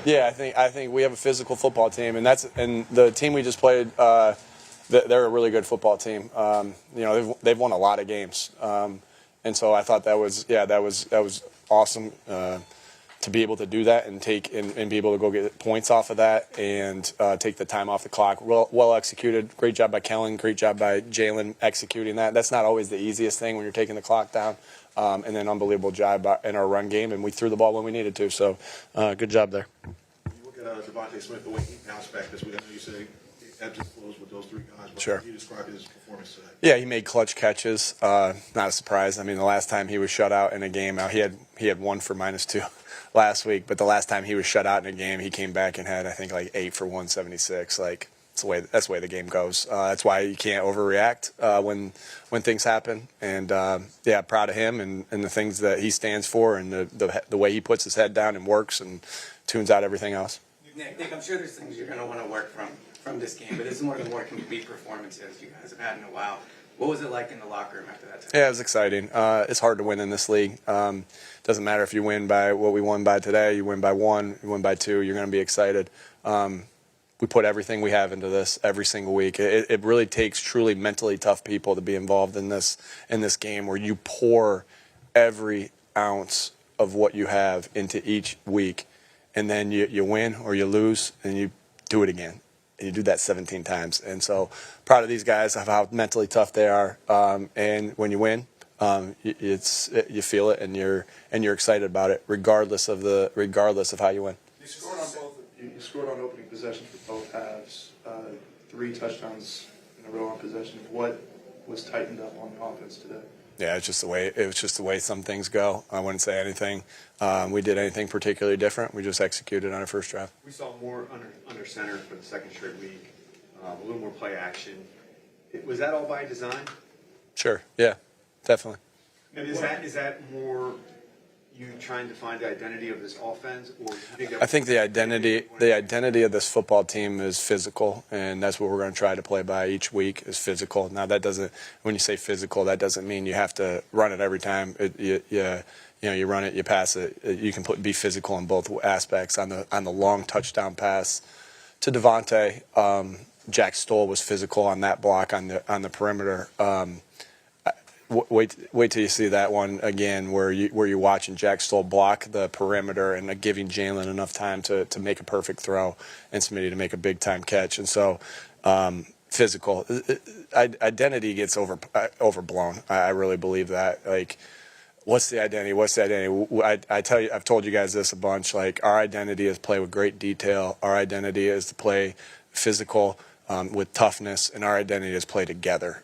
Yeah, I think we have a physical football team, and the team we just played. They're a really good football team. They've won a lot of games, and so I thought that was awesome to be able to do that and be able to go get points off of that and take the time off the clock. Well executed. Great job by Kellen. Great job by Jalen executing that. That's not always the easiest thing when you're taking the clock down. And then unbelievable job in our run game, and we threw the ball when we needed to. So good job there. When you look at Devontae Smith, the way he bounced back this week, I know you say ebbs and flows with those three guys, but sure. How do you describe his performance today? Yeah, he made clutch catches. Not a surprise. I mean, the last time he was shut out in a game, he had 1 for -2 last week, but the last time he was shut out in a game, he came back and had, I think, like 8 for 176. Like, that's the way the game goes. That's why you can't overreact when things happen. And proud of him and the things that he stands for and the way he puts his head down and works and tunes out everything else. Nick, I'm sure there's things you're going to want to work from this game, but this is one of the more complete performances you guys have had in a while. What was it like in the locker room after that time? Yeah, it was exciting. It's hard to win in this league. Doesn't matter if you win by what we won by today, you win by 1, you win by 2, you're going to be excited. We put everything we have into this every single week. It really takes truly mentally tough people to be involved in this game where you pour every ounce of what you have into each week, and then you win or you lose, and you do it again. And you do that 17 times. And so proud of these guys of how mentally tough they are. And when you win, you feel it and you're excited about it, regardless of how you win. You scored on opening possessions for both halves, 3 touchdowns in a row on possession. What was tightened up on the offense today? Yeah, it was just the way some things go. I wouldn't say anything. We did anything particularly different. We just executed on our first drive. We saw more under center for the second straight week, a little more play action. Was that all by design? Sure. Yeah, definitely. And is that more you trying to find the identity of this offense, or do you think I think the identity of this football team is physical, and that's what we're going to try to play by each week is physical. Now that doesn't, when you say physical, that doesn't mean you have to run it every time. You run it, you pass it. You can be physical in both aspects. On the long touchdown pass to Devontae, Jack Stoll was physical on that block on the perimeter. Wait till you see that one again, where you're watching Jack Stoll block the perimeter and giving Jalen enough time to make a perfect throw and Smitty to make a big time catch. And so, physical identity gets overblown. I really believe that. Like, what's the identity? What's the identity? I tell you, I've told you guys this a bunch. Like, our identity is play with great detail. Our identity is to play physical with toughness, and our identity is play together.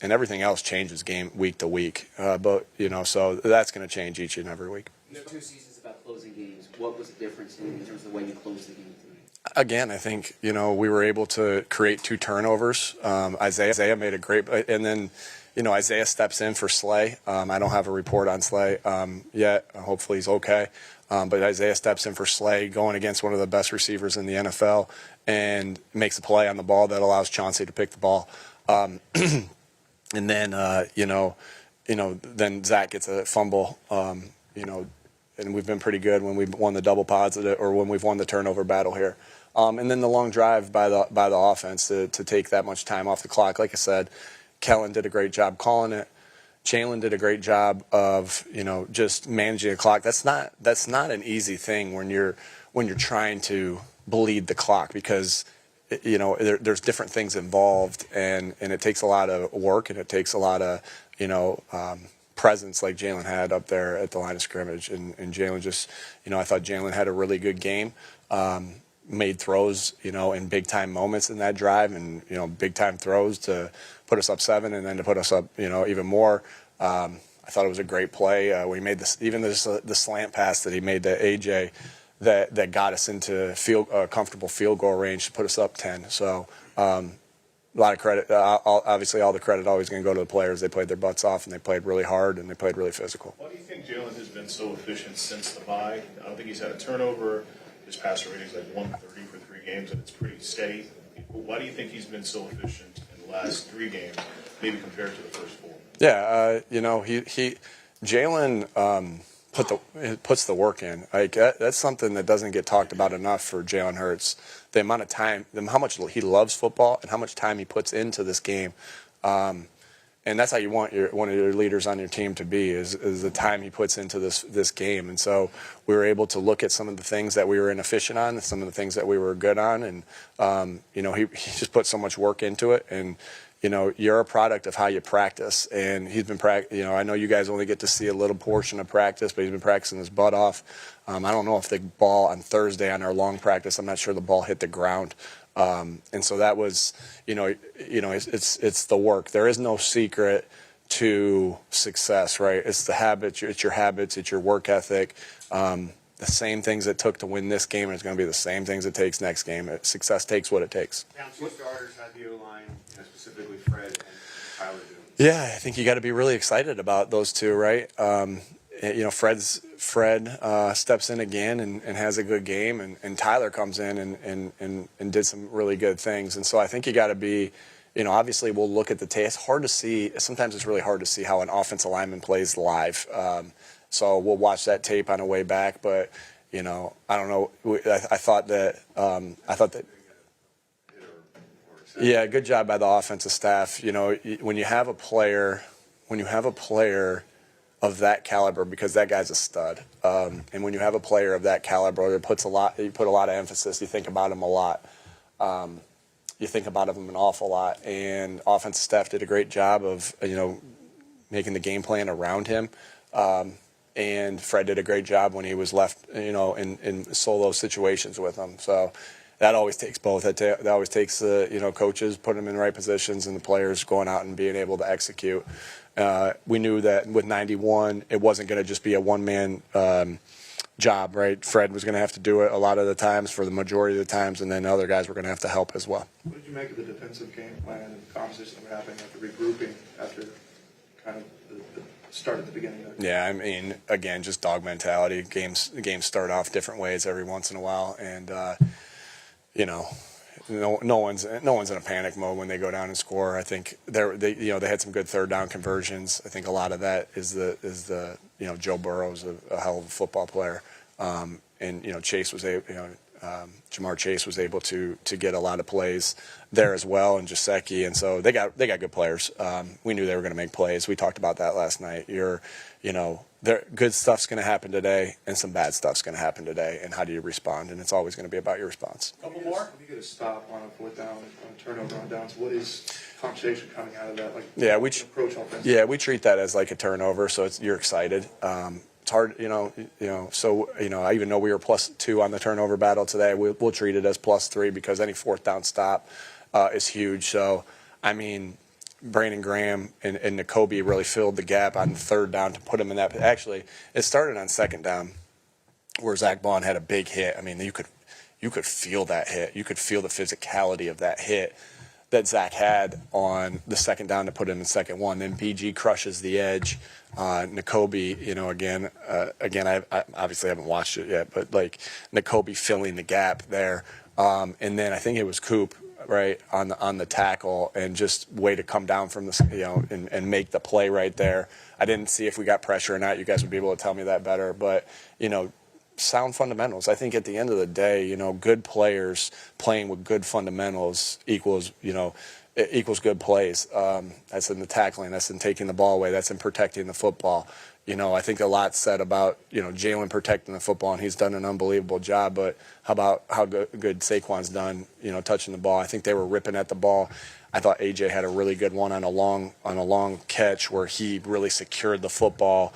And everything else changes week to week. So that's going to change each and every week. There are 2 seasons about closing games. What was the difference in terms of the way you closed the game tonight? Again, I think, we were able to create 2 turnovers. Isaiah made a great, and then, Isaiah steps in for Slay. I don't have a report on Slay yet. Hopefully he's okay. But Isaiah steps in for Slay, going against one of the best receivers in the NFL, and makes a play on the ball that allows Chauncey to pick the ball. And then, then Zach gets a fumble, and we've been pretty good when we've won the double pods or when we've won the turnover battle here. And then the long drive by the offense to take that much time off the clock. Like I said, Kellen did a great job calling it. Jalen did a great job of, just managing the clock. That's not an easy thing when you're trying to bleed the clock, because there's different things involved, and it takes a lot of work, and it takes a lot of, presence like Jalen had up there at the line of scrimmage. And Jalen just, I thought Jalen had a really good game, made throws, in big-time moments in that drive, and, big-time throws to put us up 7 and then to put us up, even more. I thought it was a great play. We made the slant pass that he made to AJ, that got us into comfortable field goal range to put us up 10. So a lot of credit. Obviously, all the credit always going to go to the players. They played their butts off, and they played really hard, and they played really physical. Why do you think Jalen has been so efficient since the bye? I don't think he's had a turnover. His passer rating is like 130 for 3 games, and it's pretty steady. Why do you think he's been so efficient in the last 3 games, maybe compared to the first 4? Yeah, Jalen puts the work in. Like that's something that doesn't get talked about enough for Jalen Hurts. The amount of time, how much he loves football, and how much time he puts into this game. And that's how you want one of your leaders on your team to be is the time he puts into this game. And so we were able to look at some of the things that we were inefficient on, some of the things that we were good on, and he just put so much work into it. And you're a product of how you practice. And he's been I know you guys only get to see a little portion of practice, but he's been practicing his butt off. I don't know if the ball on Thursday on our long practice, I'm not sure the ball hit the ground. And so that was, it's the work. There is no secret to success, right? It's the habits, it's your habits, it's your work ethic. The same things it took to win this game, and it's going to be the same things it takes next game. Success takes what it takes. Down two starters had the O-line, specifically Fred and Tyler do. Yeah, I think you got to be really excited about those two, right? Fred steps in again and has a good game, and Tyler comes in and did some really good things. And so I think you got to be, obviously we'll look at the tape. It's hard to see. Sometimes it's really hard to see how an offensive lineman plays live. So we'll watch that tape on the way back. But I don't know. I thought that. Yeah, good job by the offensive staff. When you have a player of that caliber, because that guy's a stud, and when you have a player of that caliber, you put a lot of emphasis. You think about him a lot. You think about him an awful lot, and offensive staff did a great job of making the game plan around him. And Fred did a great job when he was left, in solo situations with him. So that always takes both. That always takes coaches putting them in the right positions and the players going out and being able to execute. We knew that with 91, it wasn't going to just be a one-man job, right? Fred was going to have to do it a lot of the times for the majority of the times, and then other guys were going to have to help as well. What did you make of the defensive game plan and the conversation that were happening after regrouping after kind of the start at the beginning of the Yeah, I mean, again, just dog mentality. Games start off different ways every once in a while, and no one's in a panic mode when they go down and score. I think they had some good third down conversions. I think a lot of that is the Joe Burrow's a hell of a football player, and Chase was Jamar Chase was able to get a lot of plays there as well, and Jasecki, and so they got good players. We knew they were going to make plays. We talked about that last night. Good stuff's going to happen today, and some bad stuff's going to happen today. And how do you respond? And it's always going to be about your response. Couple more. If you get a stop on a fourth down, on a turnover on downs, what is conversation coming out of that? Approach offense. Yeah, we treat that as like a turnover, so you're excited. It's hard, So I even know we were +2 on the turnover battle today. We'll treat it as +3 because any fourth down stop is huge. So, I mean, Brandon Graham and Nakobe really filled the gap on third down to put him in that. Actually, it started on second down where Zach Bond had a big hit. I mean, you could feel that hit. You could feel the physicality of that hit that Zach had on the second down to put him in second one. Then BG crushes the edge. Nakobe, again, I obviously haven't watched it yet, but like Nakobe filling the gap there. And then I think it was Coop, right, on the tackle, and just way to come down from the, and make the play right there. I didn't see if we got pressure or not. You guys would be able to tell me that better. But, sound fundamentals. I think at the end of the day, good players playing with good fundamentals equals good plays. That's in the tackling. That's in taking the ball away. That's in protecting the football. I think a lot said about, Jalen protecting the football, and he's done an unbelievable job. But how about how good Saquon's done, touching the ball? I think they were ripping at the ball. I thought AJ had a really good one on a long catch where he really secured the football.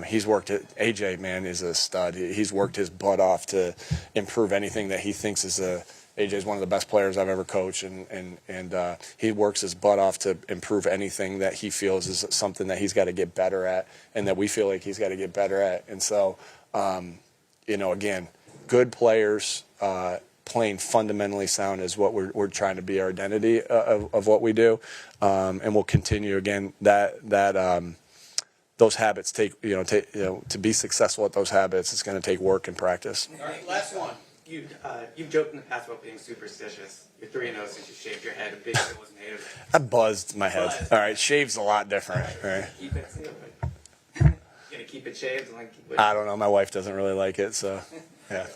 He's worked it. AJ, man, is a stud. He's worked his butt off to improve anything that he thinks is AJ's one of the best players I've ever coached, and he works his butt off to improve anything that he feels is something that he's got to get better at, and that we feel like he's got to get better at. And so, again, good players playing fundamentally sound is what we're trying to be our identity of what we do, and we'll continue. Again, those habits to be successful at those habits, it's going to take work and practice. All right, last one. You've joked in the past about being superstitious. You're 3-0 since you shaved your head. A big deal wasn't hated. I buzzed my head. All right, shave's a lot different. All right. Keep it. Gonna keep keep it shaved and like keep it? I don't know. My wife doesn't really like it, so yeah.